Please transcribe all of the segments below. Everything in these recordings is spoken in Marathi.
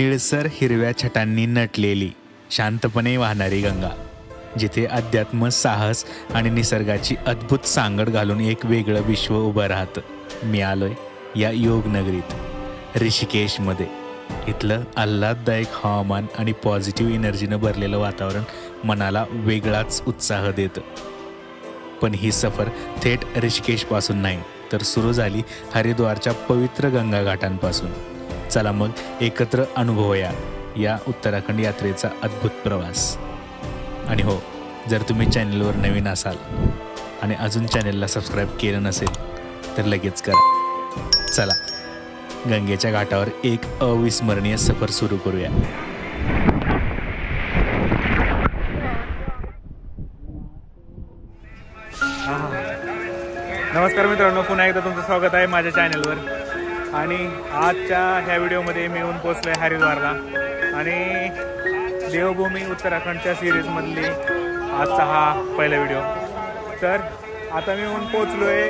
निळसर हिरव्या छटांनी नटलेली शांतपणे वाहणारी गंगा, जिथे अध्यात्म, साहस आणि निसर्गाची अद्भुत सांगड घालून एक वेगळं विश्व उभं राहतं। मी आलोय या योग नगरीत ऋषिकेशमध्ये। इथलं आल्हाददायक हवामान आणि पॉझिटिव्ह एनर्जीनं भरलेलं वातावरण मनाला वेगळाच उत्साह देतं। पण ही सफर थेट ऋषिकेशपासून नाही, तर सुरू झाली हरिद्वारच्या पवित्र गंगा घाटांपासून। चला मग एकत्र अनुभवूया या उत्तराखंड यात्रेचा अद्भुत प्रवास। आणि हो, जर तुम्ही चॅनलवर नवीन असाल आणि अजून चॅनलला सबस्क्राईब केलं नसेल तर लगेच करा। चला गंगेच्या घाटावर एक अविस्मरणीय सफर सुरू करूया। नमस्कार मित्रांनो, पुन्हा एकदा तुमचं स्वागत आहे माझ्या चॅनलवर। आणि आजच्या ह्या व्हिडिओमध्ये मी येऊन पोचलो आहे हरिद्वारला आणि देवभूमी उत्तराखंडच्या सिरीजमधली आजचा हा पहिला व्हिडिओ। तर आता मी येऊन पोचलो आहे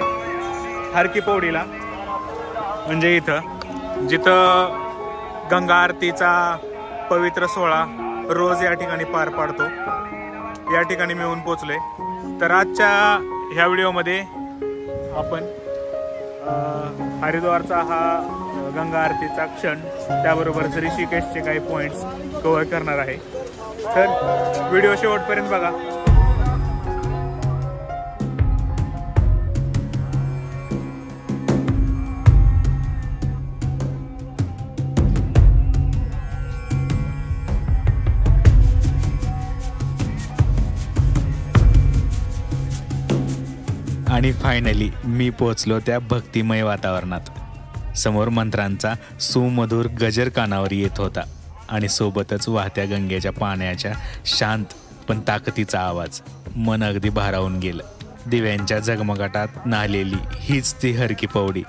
हर की पौडीला, म्हणजे इथं जिथं गंगा आरतीचा पवित्र सोहळा रोज या ठिकाणी पार पाडतो, या ठिकाणी मी येऊन पोचलोय। तर आजच्या ह्या व्हिडिओमध्ये आपण हरिद्वारचा हा गंगा आरतीचा क्षण, त्याबरोबरच ऋषिकेशचे काही पॉईंट्स कव्हर करणार आहे। तर व्हिडिओ शेवटपर्यंत बघा। आणि फायनली मी पोचलो त्या भक्तिमय वातावरणात। समोर मंत्रांचा सुमधुर गजर कानावर येत होता आणि सोबतच वाहत्या गंगेच्या पाण्याच्या शांत पण ताकदीचा आवाज मन अगदी भारावून गेलं। दिव्यांच्या झगमगाटात न्हालेली हीच ती हर की पौडी,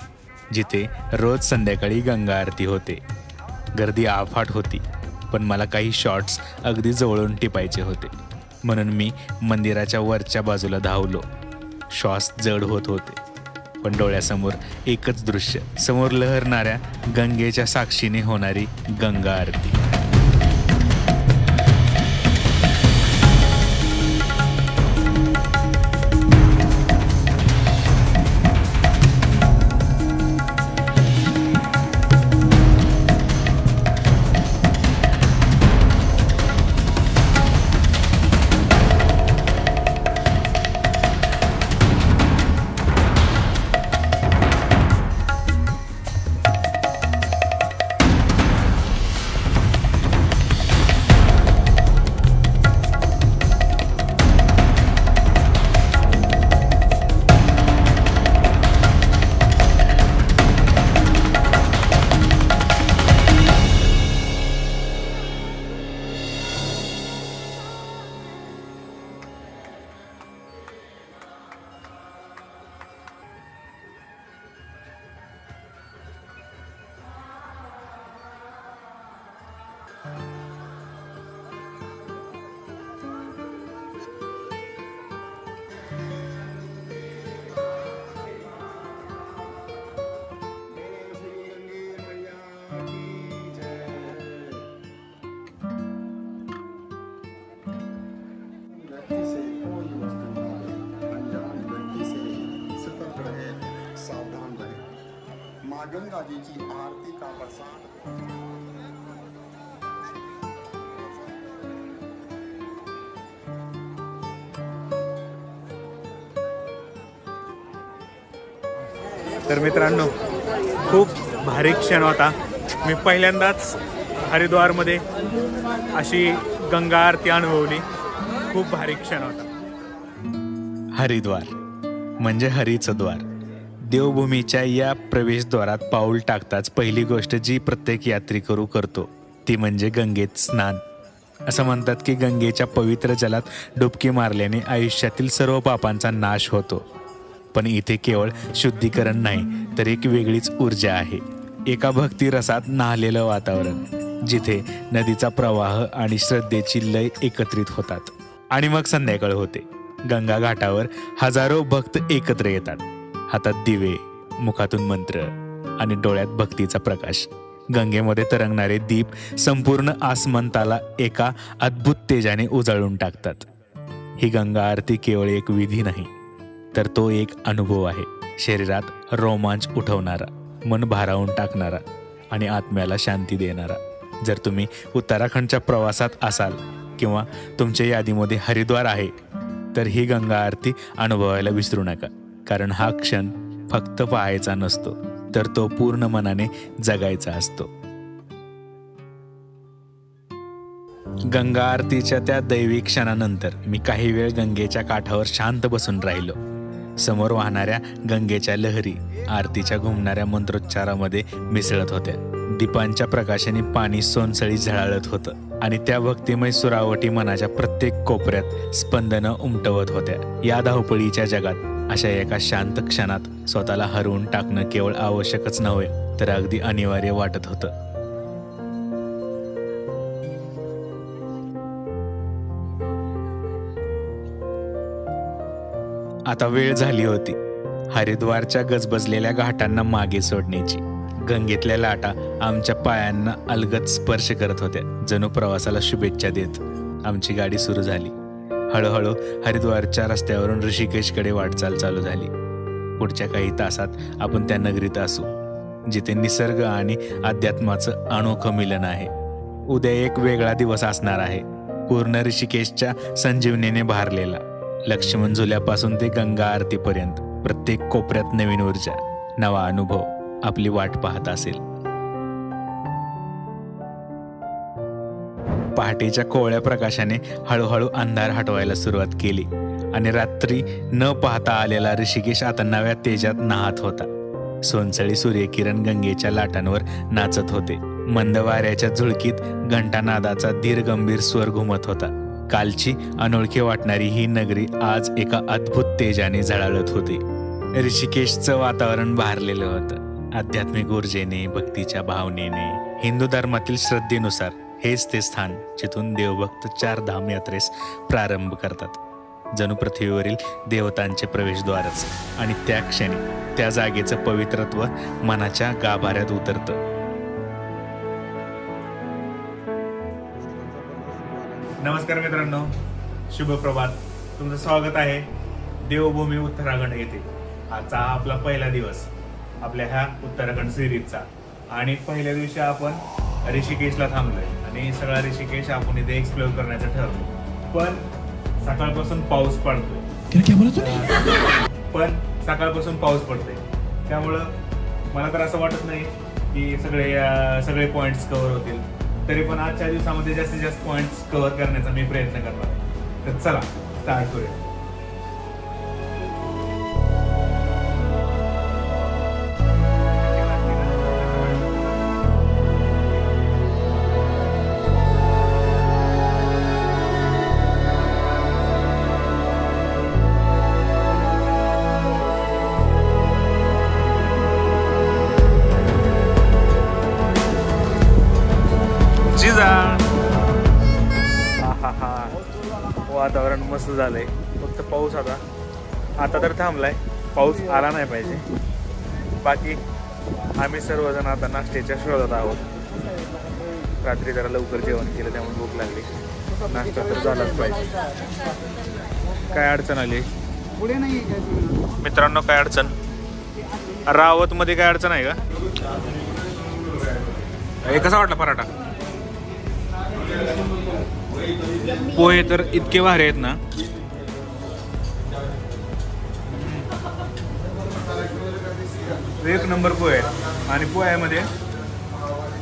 जिथे रोज संध्याकाळी गंगा आरती होते। गर्दी अफाट होती, पण मला काही शॉट्स अगदी जवळून टिपायचे होते, म्हणून मी मंदिराच्या वरच्या बाजूला धावलो। श्वास जड होत होते, पण डोळ्यासमोर एकच दृश्य, समोर लहरणाऱ्या गंगेच्या साक्षीने होणारी गंगा आरती। गंगा जी की आरती का प्रसाद। तर मित्रांनो, खूप भारी क्षण होता। मी पहिल्यांदाच हरिद्वारमध्ये अशी गंगा आरती अनुभवली। खूप भारी क्षण होता। हरिद्वार म्हणजे हरीचं द्वार। देवभूमीच्या या प्रवेशद्वारात पाऊल टाकताच पहिली गोष्ट जी प्रत्येक यात्रेकरू करतो ती म्हणजे गंगेत स्नान। असं म्हणतात की गंगेच्या पवित्र जलात डुबकी मारल्याने आयुष्यातील सर्व पापांचा नाश होतो। पण इथे केवळ शुद्धीकरण नाही, तर एक वेगळीच ऊर्जा आहे। एका भक्ती रसात न्हालेलं वातावरण, जिथे नदीचा प्रवाह आणि श्रद्धेची लय एकत्रित होतात। आणि मग संध्याकाळ होते। गंगा घाटावर हजारो भक्त एकत्र येतात, हातात दिवे, मुखातून मंत्र आणि डोळ्यात भक्तीचा प्रकाश। गंगेमध्ये तरंगणारे दीप संपूर्ण आसमंताला एका अद्भुत तेजाने उजळून टाकतात. ही गंगा आरती केवळ एक विधी नाही, तर तो एक अनुभव आहे. शरीरात रोमांच उठवणारा, मन भारावून टाकणारा आणि आत्म्याला शांती देणारा. जर तुम्ही उत्तराखंडच्या प्रवासात असाल किंवा तुमच्या यादीमध्ये हरिद्वार आहे, तर ही गंगा आरती अनुभवायला विसरू नका. कारण हा क्षण फक्त पाहायचा नसतो, तर तो पूर्ण मनाने जगायचा असतो. गंगा आरतीच्या त्या दैवी क्षणानंतर मी काही वेळ गंगेच्या काठावर शांत बसून राहिलो. समोर वाहणाऱ्या गंगेच्या लहरी आरतीच्या घुमणाऱ्या मंत्रोच्चारामध्ये मिसळत होत्या. दीपांच्या प्रकाशाने पाणी सोनसळी झळाळत होतं आणि त्या भक्तिमय सुरावटी मनाच्या प्रत्येक कोपऱ्यात स्पंदनं उमटवत होत्या. या धावपळीच्या जगात अशा एका शांत क्षणात स्वतःला हरवून टाकणं केवळ आवश्यकच नव्हे, तर अगदी अनिवार्य वाटत होतं. आता वेळ झाली होती हरिद्वारच्या गजबजलेल्या घाटांना मागे सोडण्याची. गंगेतल्या लाटा आमच्या पायांना अलगद स्पर्श करत होत्या, जणू प्रवासाला शुभेच्छा देत. आमची गाडी सुरू झाली. हळूहळू हरिद्वारच्या रस्त्यावरून ऋषिकेशकडे वाटचाल चालू झाली. पुढच्या काही तासात आपण त्या नगरीत असू, जिथे निसर्ग आणि अध्यात्माचं अनोखं मिलन आहे. उद्या एक वेगळा दिवस असणार आहे, पूर्ण ऋषिकेशच्या संजीवनीने भारलेला. लक्ष्मण झुल्यापासून ते गंगा आरतीपर्यंत प्रत्येक कोपऱ्यात नवीन ऊर्जा, नवा अनुभव आपली वाट पाहत असेल. पहाटेच्या कोवळ्या प्रकाशाने हळूहळू अंधार हटवायला सुरुवात केली आणि रात्री न पाहता आलेला ऋषिकेश आता नव्या तेजात नाहत होता. सोनसळी सूर्यकिरण गंगेच्या लाटांवर नाचत होते. मंद वाऱ्याच्या झुळकीत घंटानादाचा धीर गंभीर स्वर घुमत होता. कालची अनोळखी वाटणारी ही नगरी आज एका अद्भुत तेजाने झळाळत होती. ऋषिकेशचं वातावरण भारलेलं होतं, आध्यात्मिक ऊर्जेने, भक्तीच्या भावनेने. हिंदू धर्मातील श्रद्धेनुसार हेच ते स्थान जिथून देवभक्त 4 धाम यात्रेस प्रारंभ करतात. जणू पृथ्वीवरील देवतांचे प्रवेशद्वारच. आणि त्या क्षणी त्या जागेचं पवित्रत्व मनाच्या गाभाऱ्यात उतरतं. नमस्कार मित्रांनो, शुभ प्रभात. तुमचं स्वागत आहे देवभूमी उत्तराखंड येथे. आजचा आपला पहिला दिवस आपल्या ह्या उत्तराखंड सिरीजचा. आणि पहिल्या दिवशी आपण ऋषिकेशला थांबलोय आणि सगळा ऋषिकेश आपण इथे एक्सप्लोर करण्याचं ठरवलं. पण सकाळपासून पाऊस पडतोय. त्यामुळं मला तर असं वाटत नाही की सगळे पॉइंट्स कव्हर होतील. तरी पण आजच्या दिवसामध्ये जास्तीत जास्त पॉइंट्स कव्हर करण्याचा मी प्रयत्न करणार. तर चला स्टार्ट करूया. वातावरण मस्त झालंय. फक्त पाऊस आता तर थांबलाय. पाऊस आला नाही पाहिजे. बाकी आम्ही सर्वजण आता नाश्त्याच्या शोधात आहोत. रात्री जरा लवकर जेवण केलं त्यामुळे भूक लागली. नाश्ता तर झालाच पाहिजे. काय अडचण आली मित्रांनो? काय अडचण? रावत मध्ये काय अडचण आहे का? हे कसा वाटला पराठा? पोहे तर इतके भारी आहेत ना. एक नंबर पोहे आहेत. आणि पोह्यामध्ये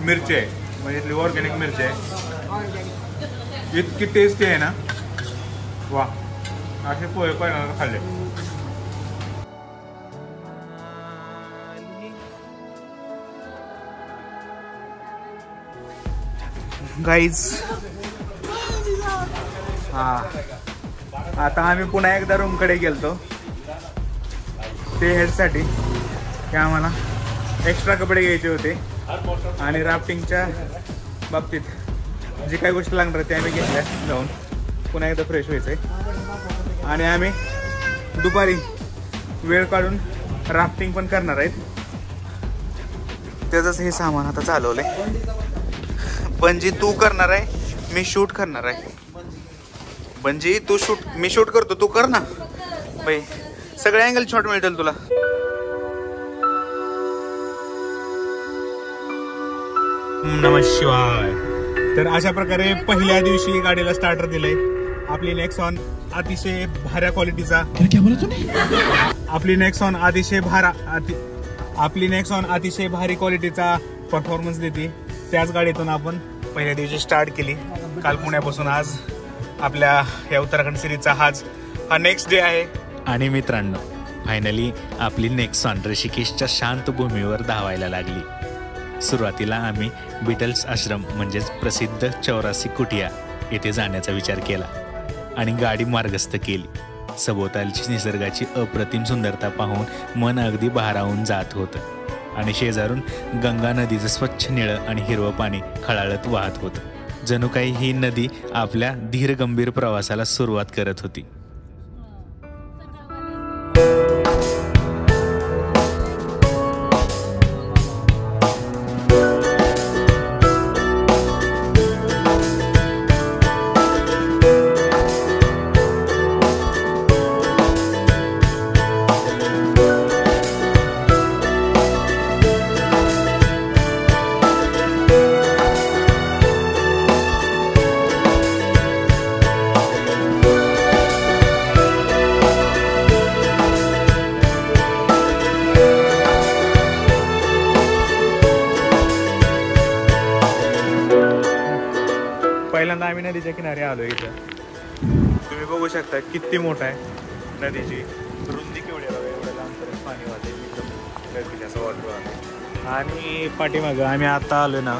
मिरची आहे, म्हणजे इथली ऑर्गॅनिक मिरची आहे. इतकी टेस्टी आहे ना, वा. असे पोहे पहिल्यांदा खाल्ले. गाईज आता आम्ही पुन्हा एकदा रूमकडे गेलतो ते ह्याच्यासाठी की आम्हाला एक्स्ट्रा कपडे घ्यायचे होते. आणि राफ्टिंगच्या बाबतीत जी काही गोष्टी लागणार त्या आम्ही घेतल्या. जाऊन पुन्हा एकदा फ्रेश व्हायचं आहे. आणि आम्ही दुपारी वेळ काढून राफ्टिंग पण करणार आहेत. त्याचंच हे सामान आता चालवलंय. बंजी तू करणार आहे, मी शूट करणार आहे. बंजी तू शूट, मी शूट करतो, तू कर ना बाई. सगळे अँगल शॉट मिळतील तुला. नमः शिवाय. तर अशा प्रकारे पहिल्या दिवशी गाडीला स्टार्टर दिलंय. आपली नेक्सॉन अतिशय भाऱ्या क्वालिटीचा, आपली नेक्सॉन अतिशय भारी क्वालिटीचा परफॉर्मन्स देते. त्याच गाडीतून आपण पहिल्या दिवशी स्टार्ट केली. काल पुण्यापासून आज आपल्या या उत्तराखंड सिरीजचा हा नेक्स्ट डे आहे. आणि मित्रांनो, फायनली आपली नेक्सॉन ऋषिकेशच्या शांत भूमीवर धावायला लागली. सुरुवातीला आम्ही बीटल्स आश्रम म्हणजेच प्रसिद्ध 84 कुटिया येथे जाण्याचा विचार केला आणि गाडी मार्गस्थ केली. सभोवतालची निसर्गाची अप्रतिम सुंदरता पाहून मन अगदी भारावून जात होतं आणि शेजारून गंगा नदीचं स्वच्छ निळं आणि हिरवं पाणी खळाळत वाहत होतं. जणू काही ही नदी आपल्या धीरगंभीर प्रवासाला सुरुवात करत होती. पहिल्यांदा आम्ही नदीच्या किनारी आलो. इथं तुम्ही बघू शकता किती मोठा आहे नदीची रुंदी, केवढी आहे. एवढ्या लांबपर्यंत पाणी वाहते, एकदम गर्दीच्या सवाल आहे. आणि पाठीमागं आम्ही आता आलो ना,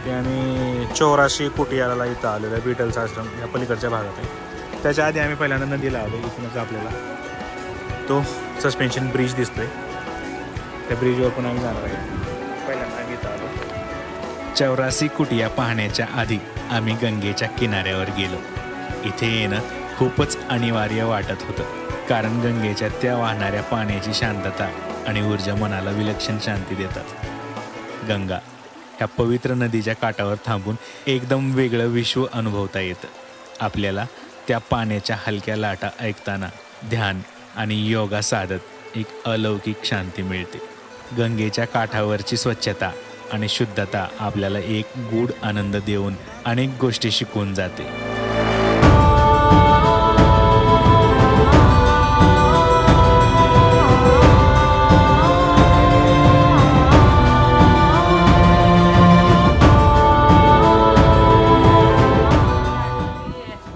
ते आम्ही 84 कुटियाला इथं आलेलो आहे. बीटल्स आश्रम या पलीकडच्या भागात आहे. त्याच्या आधी आम्ही पहिल्यांदा नदीला आलो. इथूनच आपल्याला तो सस्पेन्शन ब्रिज दिसतोय. त्या ब्रिजवर पण आम्ही जाणार आहे. पहिल्यांदा आम्ही इथं आलो. 84 कुटिया पाहण्याच्या आधी आम्ही गंगेच्या किनाऱ्यावर गेलो. इथे येणं खूपच अनिवार्य वाटत होतं, कारण गंगेच्या त्या वाहणाऱ्या पाण्याची शांतता आणि ऊर्जा मनाला विलक्षण शांती देतात. गंगा ह्या पवित्र नदीच्या काठावर थांबून एकदम वेगळं विश्व अनुभवता येतं. आपल्याला त्या पाण्याच्या हलक्या लाटा ऐकताना ध्यान आणि योगा साधत एक अलौकिक शांती मिळते. गंगेच्या काठावरची स्वच्छता आणि शुद्धता आपल्याला एक गूढ आनंद देऊन अनेक गोष्टी शिकवून जाते.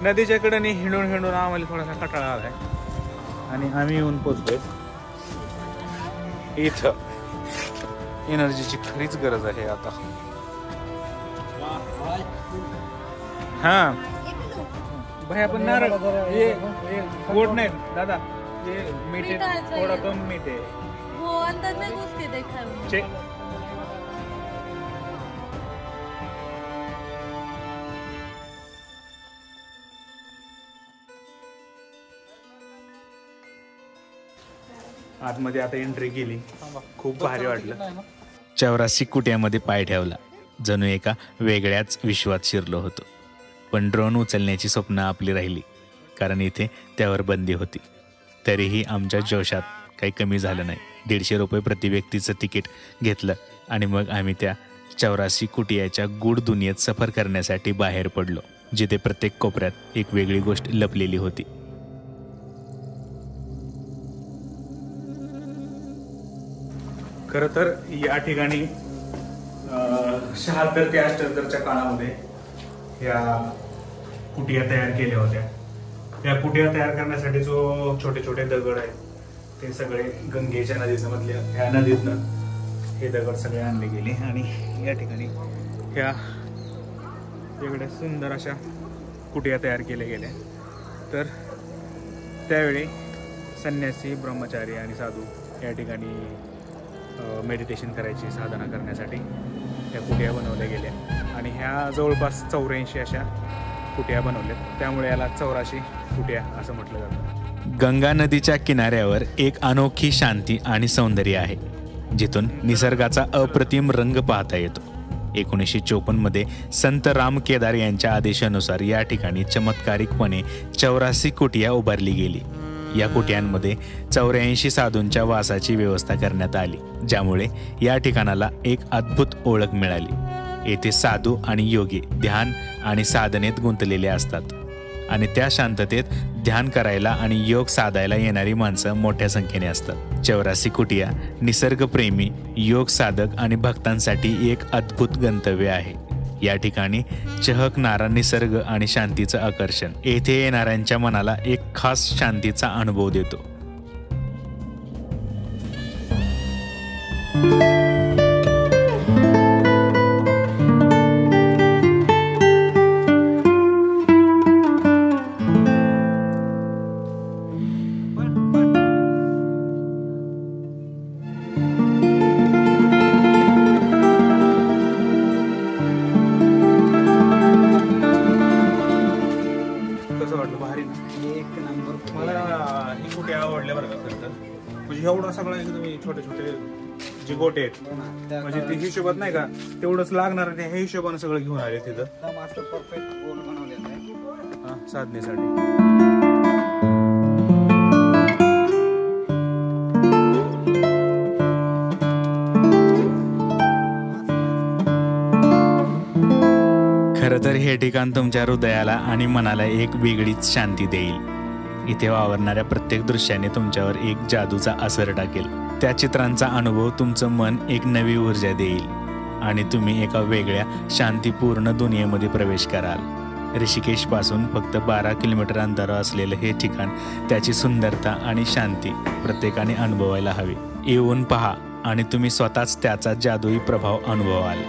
नदीच्या कडेने हिंडून आम्हाला थोडासा कंटाळा आलाय आणि आम्ही येऊन पोचलोय इथं. एनर्जीची खरीच गरज आहे आता. हा भाई, आपण नारळ गोड नाही दादा, मीठ थोडा कम मीठ आहे. आतमध्ये आता एंट्री केली. खूप भारी वाटलं. 84 कुट्यामध्ये पाय ठेवला, जणू एका वेगळ्याच विश्वात शिरलो होतो. पण ड्रोन उचलण्याची स्वप्न आपली राहिली, कारण इथे त्यावर बंदी होती. तरीही आमच्या जोशात काही कमी झालं नाही. 150 रुपये प्रति व्यक्तीचं तिकीट घेतलं आणि मग आम्ही त्या 84 कुटियाच्या गूढ दुनियेत सफर करण्यासाठी बाहेर पडलो, जिथे प्रत्येक कोपऱ्यात एक वेगळी गोष्ट लपलेली होती. खरं तर या ठिकाणी 76 ते 78च्या काळामध्ये या कुटिया तयार केल्या होत्या. या कुटिया तयार करण्यासाठी जो छोटे छोटे दगड आहेत ते सगळे गंगेच्या नदीच्या मधल्या ह्या नदीतनं हे दगड सगळे आणले गेले आणि या ठिकाणी ह्या वेगळ्या सुंदर अशा कुटिया तयार केल्या गेल्या. तर त्यावेळी संन्यासी, ब्रह्मचारी आणि साधू या ठिकाणी मेडिटेशन करायची, साधना करण्यासाठी त्या कुटिया बनवल्या गेल्या आणि ह्या जवळपास 84 अशा कुटिया बनवल्यात. त्यामुळे याला 84 कुटिया असं म्हटलं जातं. गंगा नदीच्या किनाऱ्यावर एक अनोखी शांती आणि सौंदर्य आहे. जिथून निसर्गाचा अप्रतिम रंग पाहता येतो. 1954 मध्ये संत राम केदार यांच्या आदेशानुसार या ठिकाणी चमत्कारिकपणे 84 कुटिया उभारली गेली. या कुटियांमध्ये 84 साधूंच्या वासाची व्यवस्था करण्यात आली, ज्यामुळे या ठिकाणाला एक अद्भुत ओळख मिळाली. येथे साधू आणि योगी ध्यान आणि साधनेत गुंतलेले असतात आणि त्या शांततेत ध्यान करायला आणि योग साधायला येणारी माणसं मोठ्या संख्येने असतात. 84 कुटिया निसर्गप्रेमी, योग साधक आणि भक्तांसाठी एक अद्भुत गंतव्य आहे. या ठिकाणी चहकणारा निसर्ग आणि शांतीचं आकर्षण येथे येणाऱ्यांच्या मनाला एक खास शांतीचा अनुभव देतो. एवढं सगळं एकदम छोटे छोटे जे गोटे आहेत म्हणजे ते हिशोबात नाही का तेवढंच लागणार आणि ह्या हिशोबाने सगळं घेऊन आले तिथं परफेक्ट गोल बनवलेलं आहे साधनेसाठी. खरं तर हे ठिकाण तुमच्या हृदयाला आणि मनाला एक वेगळीच शांती देईल. इथे वावरणाऱ्या प्रत्येक दृश्याने तुमच्यावर एक जादूचा असर टाकेल. त्या चित्रांचा अनुभव तुमचं मन एक नवी ऊर्जा देईल आणि तुम्ही एका वेगळ्या शांतीपूर्ण दुनियेमध्ये प्रवेश कराल. ऋषिकेशपासून फक्त 12 किलोमीटर अंतरावर असलेलं हे ठिकाण त्याची सुंदरता आणि शांती प्रत्येकाने अनुभवायला हवी. येऊन पहा आणि तुम्ही स्वतःच त्याचा जादुई प्रभाव अनुभवाल.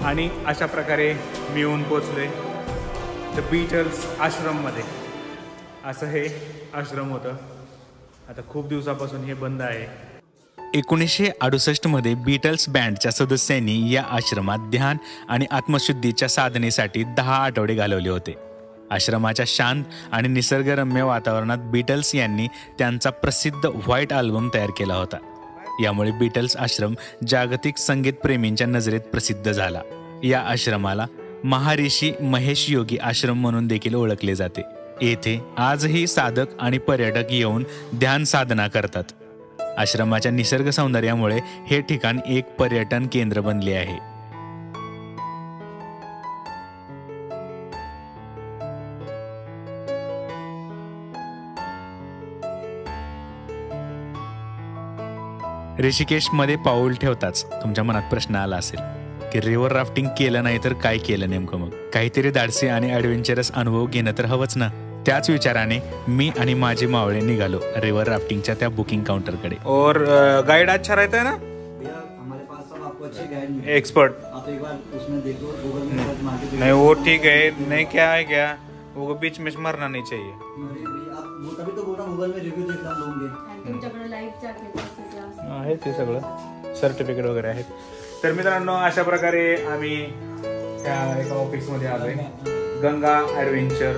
आणि अशा प्रकारे मी येऊन पोचलोय द बीटल्स आश्रममध्ये. असं हे आश्रम होतं. आता खूप दिवसापासून हे बंद आहे. 1968 मध्ये बीटल्स बँडच्या सदस्यांनी या आश्रमात ध्यान आणि आत्मशुद्धीच्या साधनेसाठी 10 आठवडे घालवले होते. आश्रमाच्या शांत आणि निसर्गरम्य वातावरणात बीटल्स यांनी त्यांचा प्रसिद्ध व्हाईट अल्बम तयार केला होता. यामुळे बीटल्स आश्रम जागतिक संगीत प्रेमींच्या नजरेत प्रसिद्ध झाला. या आश्रमाला महर्षी महेश योगी आश्रम म्हणून देखील ओळखले जाते. येथे आजही साधक आणि पर्यटक येऊन ध्यान साधना करतात. आश्रमाच्या निसर्ग सौंदर्यामुळे हे ठिकाण एक पर्यटन केंद्र बनले आहे. ऋषिकेशमध्ये पाऊल ठेवताच तुमच्या मनात प्रश्न आला असेल की रिव्हर राफ्टिंग केलं नाही तर काय केलं नेमकं. मग काहीतरी धाडसी आणि ॲडव्हेंचरस अनुभव घेणं तर हवंच ना. त्याच विचाराने मी आणि माझे मावळे निघालो रिव्हर राफ्टिंगच्या त्या बुकिंग काउंटरकडे. और गाइड अच्छा रहता है ना, हमारे पास सब आपको अच्छे गाइड एक्सपर्ट. तो एक बार उसमें देखो गूगल में सर्च मार के नहीं वो ठीक है, नहीं क्या है क्या वो बीच में मरना नहीं चाहिए। आप वो तभी तो बोल रहा हूँ गूगल में रिव्यू देखना लोगे। तुमच्याकडे लाईव्ह जॅकेट आहे ते सगळं सर्टिफिकेट वगैरे आहेत। तर मित्रांनो अशा प्रकारे आम्ही त्या एका ऑफिसमध्ये आलोय, गंगा ॲडव्हेंचर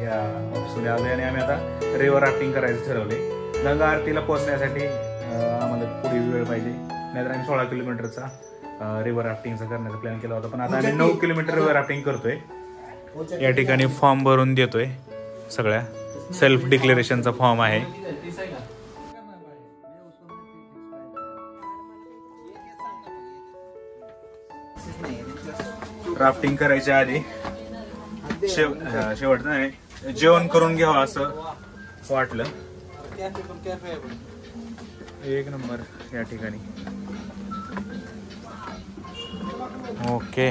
या ऑफिसमध्ये आलोय आणि आम्ही आता रिव्हर राफ्टिंग करायचं ठरवले। गंगा आरतीला पोहोचण्यासाठी आम्हाला पुढे वेळ पाहिजे, नाहीतर आम्ही 16 किलोमीटरचा रिव्हर राफ्टिंगचा करण्याचा प्लॅन केला होता, पण आता आम्ही 9 किलोमीटर रिव्हर राफ्टिंग करतोय। या ठिकाणी फॉर्म भरून देतोय, सगळ्या सेल्फ डिक्लेरेशनचा फॉर्म आहे। राफ्टिंग करायच्या आधी शेवट नाही जेवण करून घ्यावं असं वाटलं। एक नंबर या ठिकाणी ओके।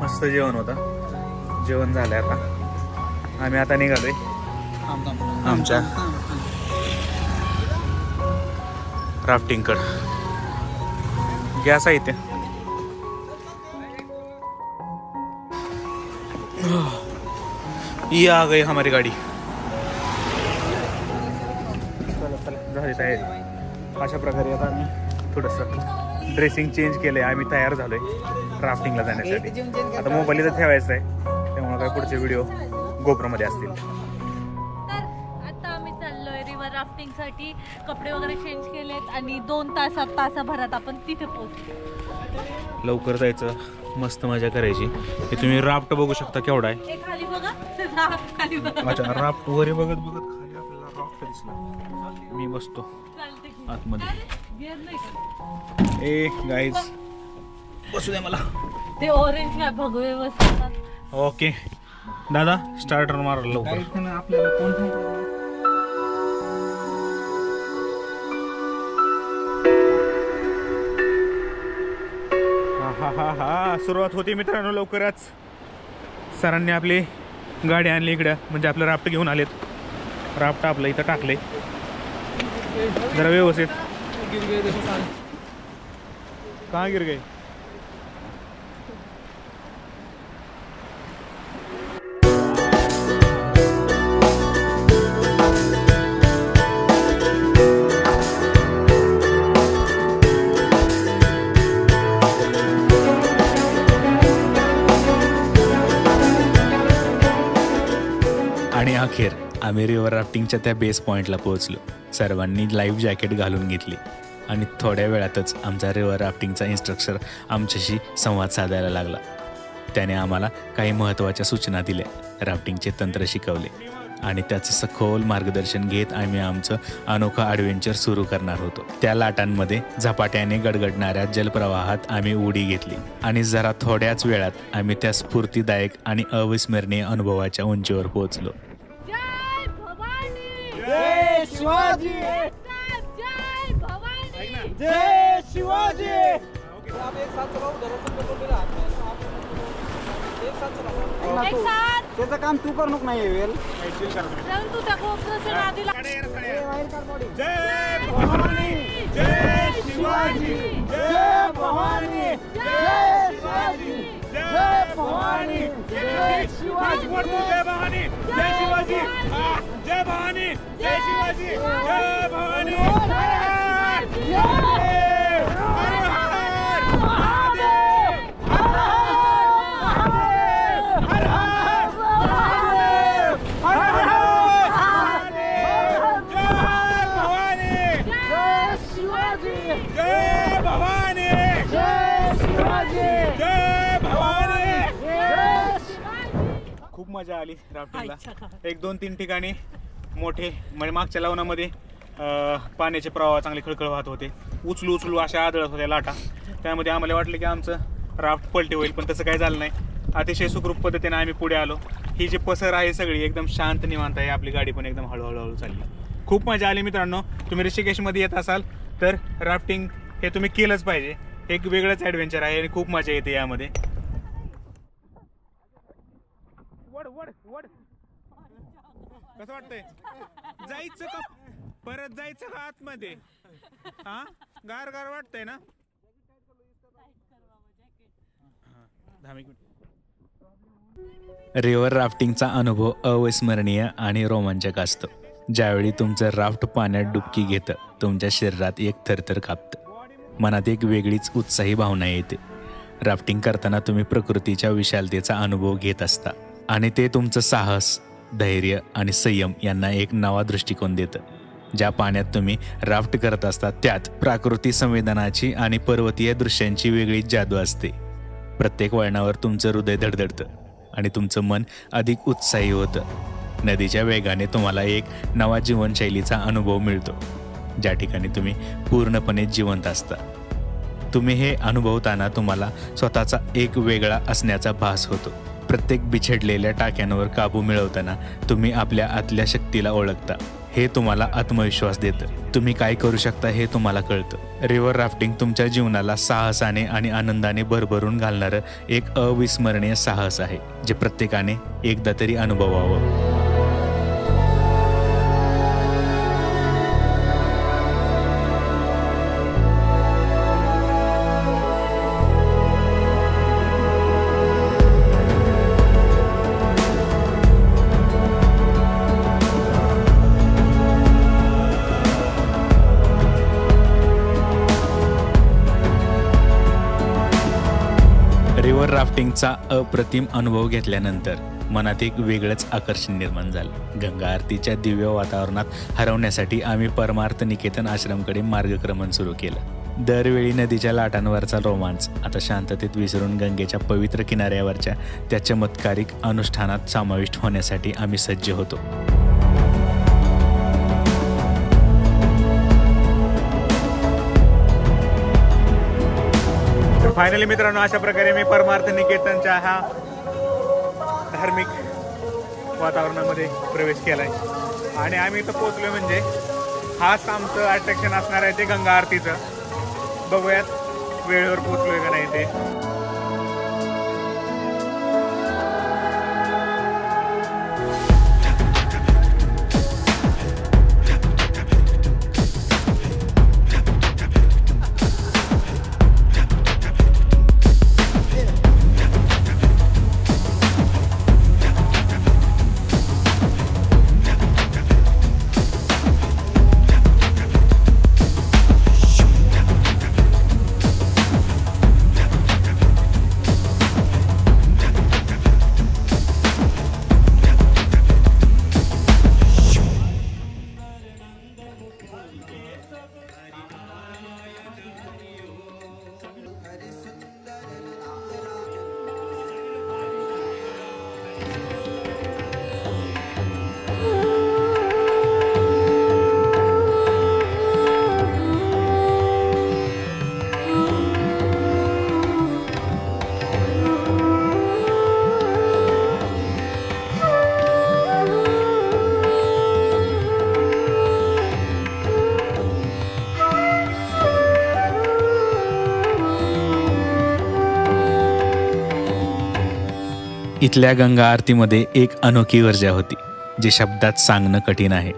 मस्त जेवण होतं, जेवण झालंय आता आम्ही आता निघालोय आमच्या राफ्टिंग कड। गॅस आहे इथे, ये आ गई हमारी गाडी। झाली तयारी। अशा प्रकारे आता आम्ही थोडंसं ड्रेसिंग चेंज केलंय, आम्ही तयार झालोय राफ्टिंगला जाण्यासाठी। आता मोबाईल इथं ठेवायचं आहे, त्यामुळे काय पुढचे व्हिडिओ गोप्रोमध्ये असतील। तर आता आम्ही चाललोय रिव्हर राफ्टिंग साठी, कपडे वगैरे चेंज केलेत आणि 2 तासाभरात आपण तिथे पोहोचू। लवकर जायचं, मस्त मजा करायची। हे तुम्ही राफ्ट बघू शकता केवढा आहे। हे खाली बघा, राफ्ट खाली बघा। अच्छा, राफ्ट वर बघत बघत खाली आपल्याला राफ्ट दिसला। मी बसतो आतमध्ये। ए गाईज बसू दे मला। ते ऑरेंज काय भगवे बसतात। ओके दादा स्टार्टर मार लवकर। आपल्याला कोण हा सुरुवात होती मित्रांनो लवकरच। सरांनी आपली गाडी आणली इकडं, म्हणजे आपलं राफ्ट घेऊन आलेत। राफ्ट आपलं इथं टाकले जरा व्यवस्थित। कहाँ गिर गए? आणि अखेर आम्ही रिव्हर राफ्टिंगच्या त्या बेस पॉईंटला पोहोचलो। सर्वांनी लाईव्ह जॅकेट घालून घेतली आणि थोड्या वेळातच आमचा रिव्हर राफ्टिंगचा इन्स्ट्रक्टर आमच्याशी संवाद साधायला लागला। त्याने आम्हाला काही महत्त्वाच्या सूचना दिल्या, राफ्टिंगचे तंत्र शिकवले आणि त्याचं सखोल मार्गदर्शन घेत आम्ही आमचं अनोखं ॲडव्हेंचर सुरू करणार होतो। त्या लाटांमध्ये झपाट्याने गडगडणाऱ्या जलप्रवाहात आम्ही उडी घेतली आणि जरा थोड्याच वेळात आम्ही त्या स्फूर्तिदायक आणि अविस्मरणीय अनुभवाच्या उंचीवर पोहोचलो। जय शिवाजी, जय भवानी, जय शिवाजी। आप एक साथ चलाओ, धराचं पेट्रोल दिला एक साथ चलाओ। एक साथ त्याचं काम तू करू नको नाही वेल। जाऊन तू त्या गोप्रोच्या नादीला। जय भवानी, जय शिवाजी, जय भवानी, जय शिवाजी, जय भवानी, जय शिवाजी, जय भवानी, जय शिवाजी, जय भवानी, जय शिवाजी, जय भवानी। खूप मजा आली राफ्टिंगला. 1 2 3 ठिकाणी मोठे म्हणजे मागच्या लावणामध्ये पाण्याचे प्रवाह चांगले खळखळ वाहत होते. उचलू अशा आदळत होत्या लाटा. त्यामध्ये आम्हाला वाटलं की आमचं राफ्ट पलटी होईल, पण तसं काही झालं नाही. अतिशय सुखरूप पद्धतीने आम्ही पुढे आलो. ही जी पसर आहे सगळी एकदम शांत निवांत आहे. आपली गाडी पण एकदम हळूहळू चालली. खूप मजा आली मित्रांनो. तुम्ही ऋषिकेशमध्ये येत असाल तर राफ्टिंग हे तुम्ही केलंच पाहिजे. एक वेगळंच ॲडव्हेंचर आहे आणि खूप मजा येते यामध्ये. कसं वाटतंय? जायचं का परत जायचं का आतमध्ये? हा गार गार वाटतंय ना? 10 मिनिट. रिव्हर राफ्टिंगचा अनुभव अविस्मरणीय आणि रोमांचक असतो. ज्यावेळी तुमचं राफ्ट पाण्यात डुबकी घेतं, तुमच्या शरीरात एक थरथर कापतं. मनात एक वेगळीच उत्साही भावना येते. राफ्टिंग करताना तुम्ही प्रकृतीच्या विशालतेचा अनुभव घेत असता आणि ते तुमचं साहस, धैर्य आणि संयम यांना एक नवा दृष्टिकोन देतं. ज्या पाण्यात तुम्ही राफ्ट करत असता त्यात प्राकृतिक संवेदनाची आणि पर्वतीय दृश्यांची वेगळीच जादू असते. प्रत्येक वळणावर तुमचं हृदय धडधडतं आणि तुमचं मन अधिक उत्साही होतं. नदीच्या वेगाने तुम्हाला एक नवा जीवनशैलीचा अनुभव मिळतो, ज्या ठिकाणी तुम्ही पूर्णपणे जिवंत असता. तुम्ही हे अनुभवताना तुम्हाला स्वतःचा एक वेगळा असण्याचा भास होतो. प्रत्येक बिछडलेल्या टाक्यांवर काबू मिळवताना तुम्ही आपल्या आतल्या शक्तीला ओळखता. हे तुम्हाला आत्मविश्वास देतं. तुम्ही काय करू शकता हे तुम्हाला कळतं. रिव्हर राफ्टिंग तुमच्या जीवनाला साहसाने आणि आनंदाने भरभरून घालणारं एक अविस्मरणीय साहस आहे, जे प्रत्येकाने एकदा तरी अनुभवावं. रिव्हर राफ्टिंगचा अप्रतिम अनुभव घेतल्यानंतर मनात एक वेगळंच आकर्षण निर्माण झालं. गंगा आरतीच्या दिव्य वातावरणात हरवण्यासाठी आम्ही परमार्थ निकेतन आश्रमकडे मार्गक्रमण सुरू केलं. दरवेळी नदीच्या लाटांवरचा रोमांच आता शांततेत विसरून गंगेच्या पवित्र किनाऱ्यावरच्या त्या चमत्कारिक अनुष्ठानात समाविष्ट होण्यासाठी आम्ही सज्ज होतो. फायनली मित्रांनो, अशा प्रकारे मी परमार्थ निकेतनच्या ह्या धार्मिक वातावरणामध्ये प्रवेश केलाय आणि आम्ही इथं पोहोचलो. म्हणजे हाच आमचं अट्रॅक्शन असणार आहे ते गंगा आरतीचं. बघूयात वेळेवर पोहोचलोय का नाही ते. इथल्या गंगा आरतीमध्ये एक अनोखी ऊर्जा होती, जी शब्दात सांगणं कठीण आहे.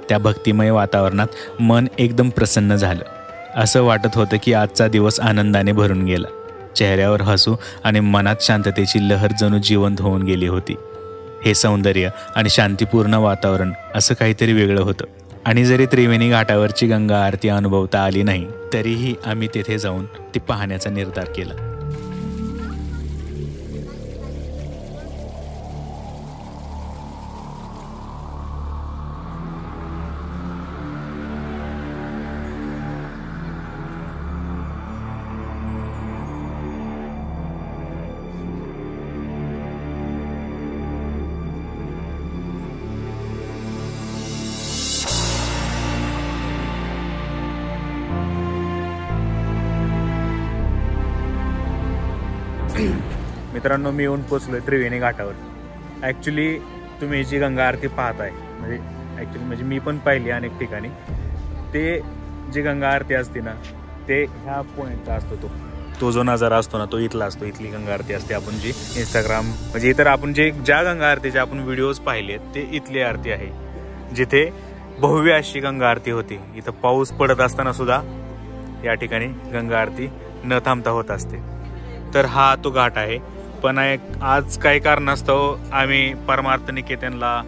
त्या भक्तिमय वातावरणात मन एकदम प्रसन्न झालं. असं वाटत होतं की आजचा दिवस आनंदाने भरून गेला. चेहऱ्यावर हसू आणि मनात शांततेची लहर जणू जिवंत होऊन गेली होती. हे सौंदर्य आणि शांतीपूर्ण वातावरण असं काहीतरी वेगळं होतं आणि जरी त्रिवेणी घाटावरची गंगा आरती अनुभवता आली नाही तरीही आम्ही तेथे जाऊन ती पाहण्याचा निर्धार केला. मित्रांनो, मी येऊन पोचलोय त्रिवेणी घाटावर. ॲक्च्युली तुम्ही जी गंगा आरती पाहताय म्हणजे मी पण पाहिली अनेक ठिकाणी. ते जी गंगा आरती असते ना ते ह्या पॉईंटचा असतो. तो जो नजारा असतो ना तो इथला असतो. इथली गंगा आरती असते. आपण जी इंस्टाग्राम म्हणजे इतर आपण ज्या गंगा आरतीचे आपण व्हिडिओज पाहिलेत ते इथली आरती आहे, जिथे भव्य अशी गंगा आरती होती. इथं पाऊस पडत असताना सुद्धा या ठिकाणी गंगा आरती न थांबता होत असते. तर हा तो घाट आहे. पण आज काही कारणास्तव आम्ही परमार्थ निकेतनला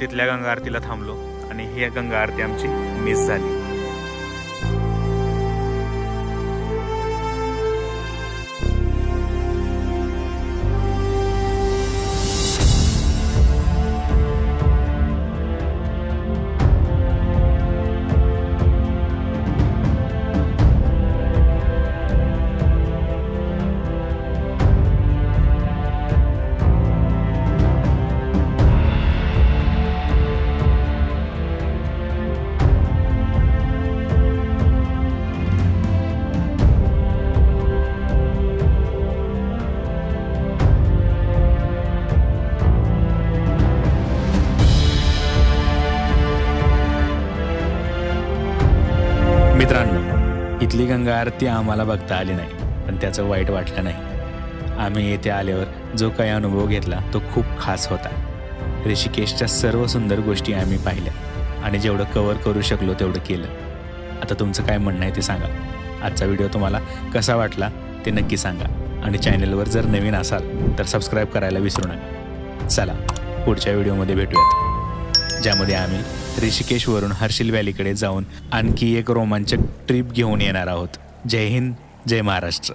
तिथल्या गंगा आरतीला थांबलो आणि ही गंगा आरती आमची मिस झाली. मित्रांनो, इथली गंगा आरती आम्हाला बघता आली नाही, पण त्याचं वाईट वाटलं नाही. आम्ही येथे आल्यावर जो काही अनुभव घेतला तो खूप खास होता. ऋषिकेशच्या सर्व सुंदर गोष्टी आम्ही पाहिल्या आणि जेवढं कव्हर करू शकलो तेवढं केलं. आता तुमचं काय म्हणणं आहे ते सांगा. आजचा व्हिडिओ तुम्हाला कसा वाटला ते नक्की सांगा आणि चॅनलवर जर नवीन असाल तर सबस्क्राईब करायला विसरू नका. चला पुढच्या व्हिडिओमध्ये भेटूयात, ज्यामध्ये आम्ही ऋषिकेशवरून हर्षिल व्हॅलीकडे जाऊन आणखी एक रोमांचक ट्रिप घेऊन येणार आहोत. जय हिंद, जय महाराष्ट्र.